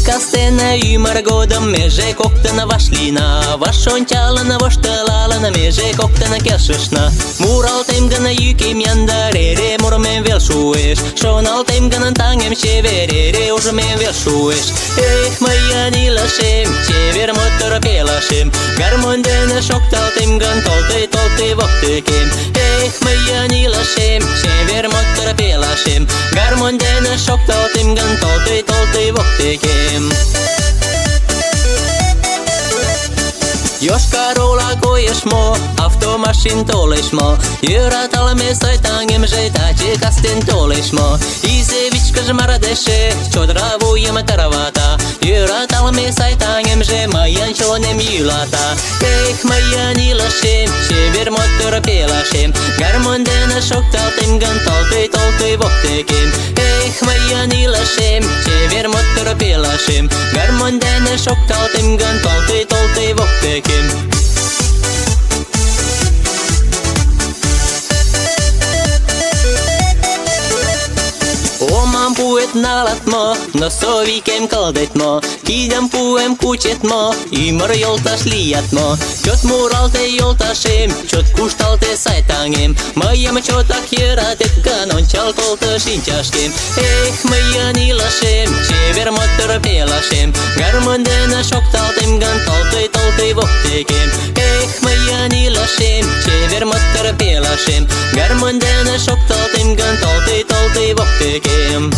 Кастена юмор годом меже коктена вашлина, вашончалана вашталалана меже коктена кешешна. Муралтем гана юкем яндарере мурмен велшуеш, шоналтем гана тангем чеверере ужмен велшуеш. Эх, моя нилашем, чевер мотор пелашем, гармондена шокталтем ган толты воктекем. Эх, моя нилашем, чевер мотор пелашем, гармондена шокталтем ган толты воктекем. Jos karola kojesmo, автомашин толешмо, Юраталме сайтангем же тачи кастен толешмо, Изевичка ж марадеше, чодравуем таравата, Юраталме сайтангем же маянчонем юлата. Эх, моя нилашем, чевер мотор пелашем, гармондена шокталтем ган толты воктекем. Эх, моя нилашем, чевер мотор пелашем, гармондена шокталтем ган толты воктекем. Oman puet nalatmo, no sovikem kaldetmo, Kidam puem kuchetmo, ymar joltas liiatmo. Chot muralte joltasem, chot kustalte saitangem, Maiam chotak jeratet kanon chalkolta sinchaskem. Ech, moja nilasem, chever motor pelasem, Garmondena shoktaltem gan taltei voktekem. Ech, moja nilasem, chever motor pelasem, Garmondena shoktaltem gan taltei voktekem.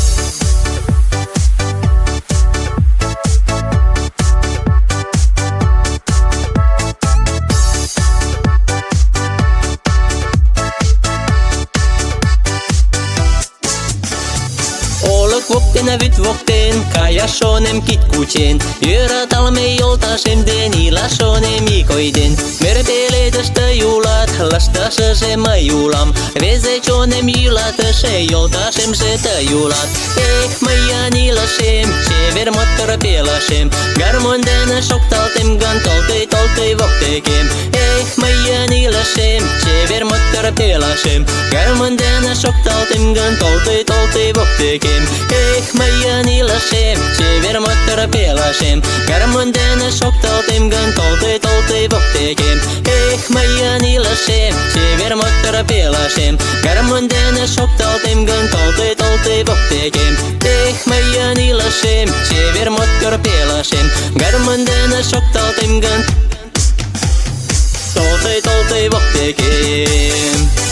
Voktena vyt vokten, kaja shonem kitkuchen, Yöratalme joltasem den ilashonem ikoiden. Merpeletästä julat, lastasa se majulam, Vezechonem jylata se joltasem se tajulat. Ech, moja nilasem, chever motor pelasem, Garmondena shoktaltem gan taltei voktekem. Ech, moja nilasem, chever motor pelasem, Garmondena shoktaltem gan taltei voktekem. Ech, moja nilasem, chever motor pelasem, Garmondena shoktaltem gan taltei voktekem. Ech, moja nilasem, chever motor pelasem, Garmondena shoktaltem gan taltei voktekem. Ech, moja nilasem, chever motor pelasem, Garmondena shoktaltem gan taltei voktekem.